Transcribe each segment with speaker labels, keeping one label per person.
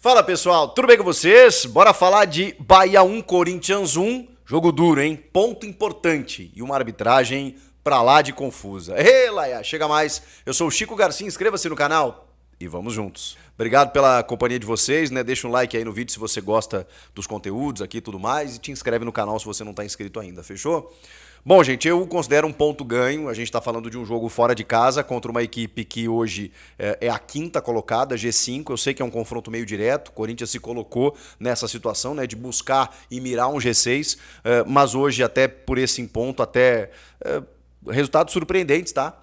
Speaker 1: Fala pessoal, tudo bem com vocês? Bora falar de Bahia 1, Corinthians 1. Jogo duro, hein? Ponto importante e uma arbitragem pra lá de confusa. Ei, Laia, chega mais. Eu sou o Chico Garcia, inscreva-se no canal e vamos juntos. Obrigado pela companhia de vocês, né? Deixa um like aí no vídeo se você gosta dos conteúdos aqui e tudo mais e te inscreve no canal se você não tá inscrito ainda, fechou? Bom, gente, eu considero um ponto ganho. A gente está falando de um jogo fora de casa contra uma equipe que hoje é a quinta colocada, G5. Eu sei que é um confronto meio direto. O Corinthians se colocou nessa situação, né, de buscar e mirar um G6, mas hoje, até por esse ponto, resultados surpreendentes, tá?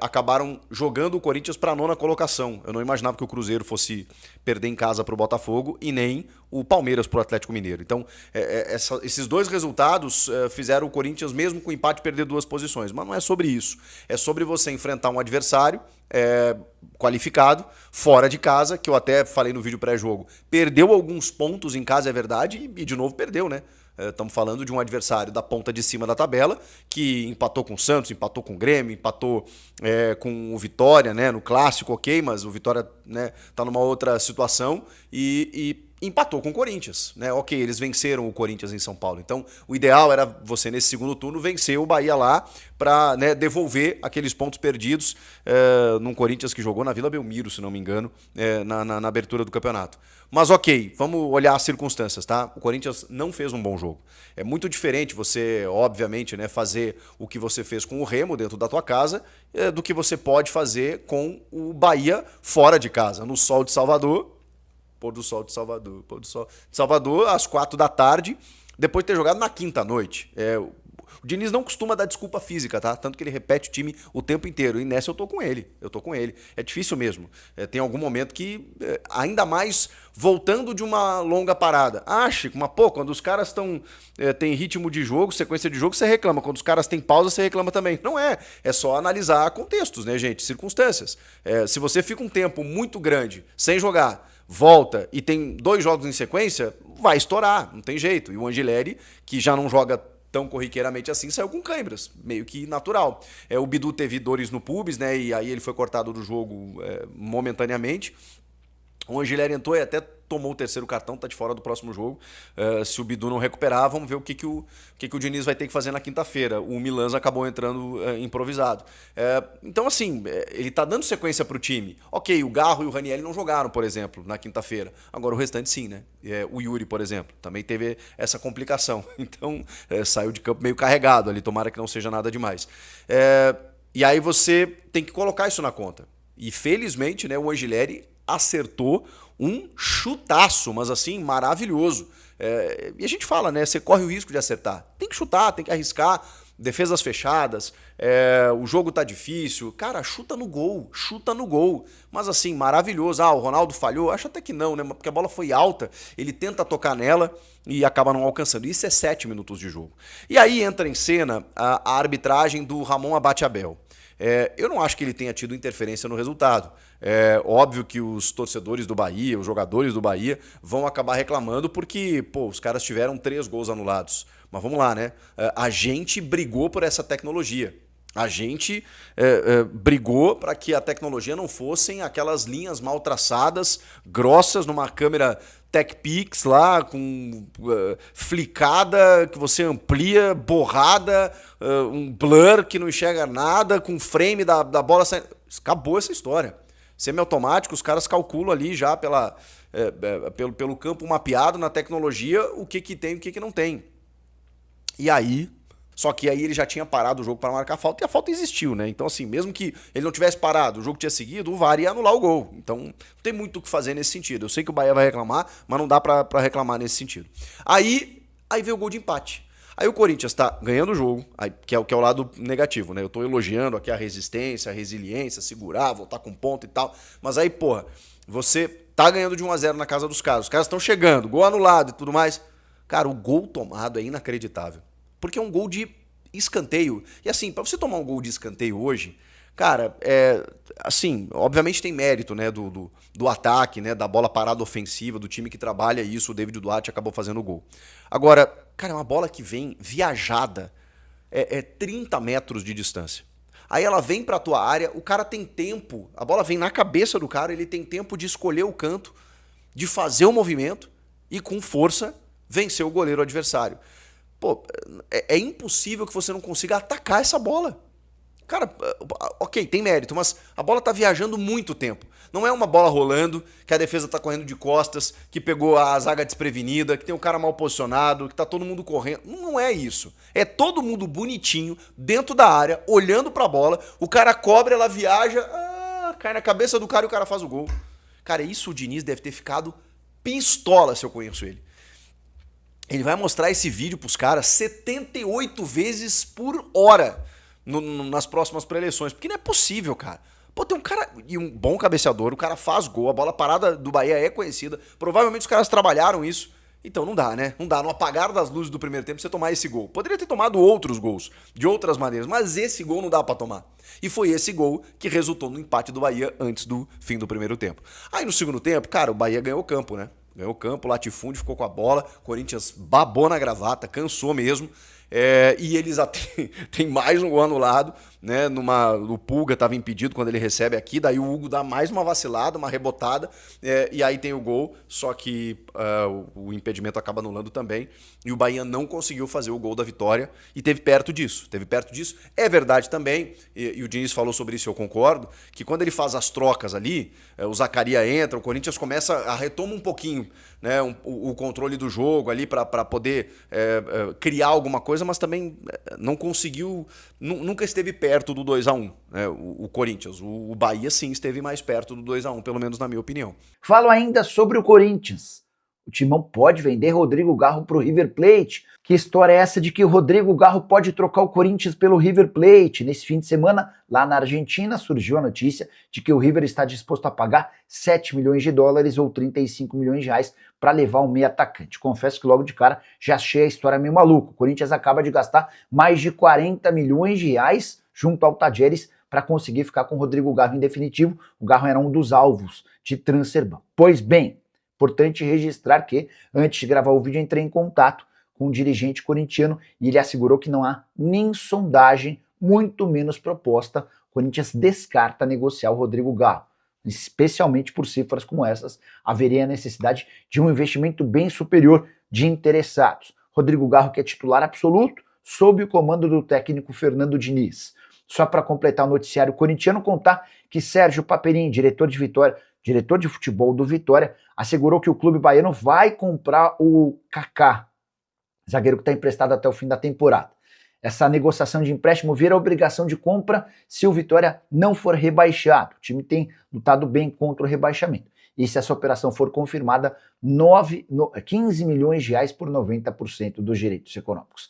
Speaker 1: Acabaram jogando o Corinthians para a nona colocação. Eu não imaginava que o Cruzeiro fosse perder em casa para o Botafogo e nem o Palmeiras para o Atlético Mineiro. Então, esses dois resultados fizeram o Corinthians, mesmo com o empate, perder duas posições. Mas não é sobre isso. É sobre você enfrentar um adversário qualificado, fora de casa, que eu até falei no vídeo pré-jogo. Perdeu alguns pontos em casa, é verdade, e de novo perdeu, né? Estamos falando de um adversário da ponta de cima da tabela, que empatou com o Santos, empatou com o Grêmio, empatou com o Vitória, né, no clássico, ok, mas o Vitória, né, tá numa outra situação e empatou com o Corinthians, né? Ok, eles venceram o Corinthians em São Paulo. Então, o ideal era você, nesse segundo turno, vencer o Bahia lá para, né, devolver aqueles pontos perdidos num Corinthians que jogou na Vila Belmiro, se não me engano, na abertura do campeonato. Mas ok, vamos olhar as circunstâncias, tá? O Corinthians não fez um bom jogo. É muito diferente você, obviamente, né, fazer o que você fez com o Remo dentro da tua casa do que você pode fazer com o Bahia fora de casa, no sol de Salvador. Pôr do sol de Salvador. Pôr do sol de Salvador, às 4 da tarde, depois de ter jogado na quinta noite. O Diniz não costuma dar desculpa física, tá? Tanto que ele repete o time o tempo inteiro. E nessa eu tô com ele. Eu tô com ele. É difícil mesmo. Tem algum momento que, ainda mais voltando de uma longa parada. Ah, Chico, mas pô, quando os caras estão tem ritmo de jogo, sequência de jogo, você reclama. Quando os caras têm pausa, você reclama também. Não é. É só analisar contextos, né, gente? Circunstâncias. Se você fica um tempo muito grande sem jogar, volta e tem 2 jogos em sequência, vai estourar, não tem jeito. E o Angileri, que já não joga tão corriqueiramente assim, saiu com câimbras, meio que natural. O Bidu teve dores no pubis, né, e aí ele foi cortado do jogo momentaneamente. O Angileri entrou e até tomou o terceiro cartão, tá de fora do próximo jogo. Se o Bidu não recuperar, vamos ver o que o Diniz vai ter que fazer na quinta-feira. O Milanza acabou entrando improvisado. Então, assim, ele tá dando sequência pro time. Ok, o Garro e o Ranieri não jogaram, por exemplo, na quinta-feira. Agora o restante sim, né? O Yuri, por exemplo, também teve essa complicação. Então, saiu de campo meio carregado ali, tomara que não seja nada demais. E aí você tem que colocar isso na conta. E felizmente, né, o Angileri acertou um chutaço, mas assim, maravilhoso. E a gente fala, né? Você corre o risco de acertar. Tem que chutar, tem que arriscar. Defesas fechadas, o jogo tá difícil. Cara, chuta no gol, chuta no gol. Mas assim, maravilhoso. O Ronaldo falhou? Acho até que não, né? Porque a bola foi alta, ele tenta tocar nela e acaba não alcançando. Isso é 7 minutos de jogo. E aí entra em cena a arbitragem do Ramon Abate-Abel. Eu não acho que ele tenha tido interferência no resultado. Óbvio que os torcedores do Bahia, os jogadores do Bahia, vão acabar reclamando porque, pô, os caras tiveram 3 gols anulados. Mas vamos lá, né? A gente brigou por essa tecnologia. A gente brigou para que a tecnologia não fossem aquelas linhas mal traçadas, grossas, numa câmera TechPix lá, com flicada, que você amplia, borrada, um blur que não enxerga nada, com frame da bola saindo. Acabou essa história. Semiautomático, os caras calculam ali já pelo campo mapeado na tecnologia o que tem e o que não tem. E aí... Só que aí ele já tinha parado o jogo para marcar a falta e a falta existiu, né? Então, assim, mesmo que ele não tivesse parado, o jogo tinha seguido, o VAR ia anular o gol. Então, não tem muito o que fazer nesse sentido. Eu sei que o Bahia vai reclamar, mas não dá para reclamar nesse sentido. Aí veio o gol de empate. Aí o Corinthians tá ganhando o jogo, que é o lado negativo, né? Eu tô elogiando aqui a resistência, a resiliência, segurar, voltar com ponto e tal. Mas aí, porra, você tá ganhando de 1-0 na casa dos caras. Os caras estão chegando, gol anulado e tudo mais. Cara, o gol tomado é inacreditável. Porque é um gol de escanteio. E assim, para você tomar um gol de escanteio hoje, cara, assim, obviamente tem mérito, né, do ataque, né, da bola parada ofensiva, do time que trabalha isso, o David Duarte acabou fazendo o gol. Agora, cara, é uma bola que vem viajada, 30 metros de distância. Aí ela vem pra tua área, o cara tem tempo, a bola vem na cabeça do cara, ele tem tempo de escolher o canto, de fazer o movimento e com força vencer o goleiro adversário. Pô, é impossível que você não consiga atacar essa bola. Cara, ok, tem mérito, mas a bola tá viajando muito tempo. Não é uma bola rolando, que a defesa tá correndo de costas, que pegou a zaga desprevenida, que tem um cara mal posicionado, que tá todo mundo correndo. Não é isso. É todo mundo bonitinho, dentro da área, olhando pra bola, o cara cobra, ela viaja, cai na cabeça do cara e o cara faz o gol. Cara, isso o Diniz deve ter ficado pistola se eu conheço ele. Ele vai mostrar esse vídeo pros caras 78 vezes por hora nas próximas pré-eleições. Porque não é possível, cara. Pô, tem um cara e um bom cabeceador, o cara faz gol, a bola parada do Bahia é conhecida. Provavelmente os caras trabalharam isso. Então não dá, né? Não dá. No apagar das luzes do primeiro tempo você tomar esse gol. Poderia ter tomado outros gols, de outras maneiras, mas esse gol não dá pra tomar. E foi esse gol que resultou no empate do Bahia antes do fim do primeiro tempo. Aí no segundo tempo, cara, o Bahia ganhou o campo, né? Ganhou o campo, o latifúndio ficou com a bola, o Corinthians babou na gravata, cansou mesmo. E eles até tem mais um gol anulado, né? O Pulga estava impedido quando ele recebe aqui, daí o Hugo dá mais uma vacilada, uma rebotada, e aí tem o gol, só que o impedimento acaba anulando também, e o Bahia não conseguiu fazer o gol da vitória, e teve perto disso. É verdade também, e o Diniz falou sobre isso, eu concordo, que quando ele faz as trocas ali, o Zaccaria entra, o Corinthians retoma um pouquinho, né, o controle do jogo ali para poder criar alguma coisa, mas também não conseguiu, nunca esteve perto do 2-1, né, o Corinthians. O Bahia sim esteve mais perto do 2-1, pelo menos na minha opinião.
Speaker 2: Falo ainda sobre o Corinthians. O Timão pode vender Rodrigo Garro para o River Plate. Que história é essa de que o Rodrigo Garro pode trocar o Corinthians pelo River Plate? Nesse fim de semana, lá na Argentina, surgiu a notícia de que o River está disposto a pagar 7 milhões de dólares ou 35 milhões de reais para levar um meio atacante. Confesso que logo de cara já achei a história meio maluca. O Corinthians acaba de gastar mais de 40 milhões de reais junto ao Tajeres para conseguir ficar com o Rodrigo Garro em definitivo. O Garro era um dos alvos de Transferban. Pois bem, importante registrar que, antes de gravar o vídeo, entrei em contato com um dirigente corintiano e ele assegurou que não há nem sondagem, muito menos proposta. O Corinthians descarta negociar o Rodrigo Garro. Especialmente por cifras como essas, haveria a necessidade de um investimento bem superior de interessados. Rodrigo Garro, que é titular absoluto, sob o comando do técnico Fernando Diniz. Só para completar o noticiário corintiano, contar que Sérgio Paperin, diretor de futebol do Vitória, assegurou que o clube baiano vai comprar o Kaká, zagueiro que está emprestado até o fim da temporada. Essa negociação de empréstimo vira obrigação de compra se o Vitória não for rebaixado. O time tem lutado bem contra o rebaixamento. E se essa operação for confirmada, 15 milhões de reais por 90% dos direitos econômicos.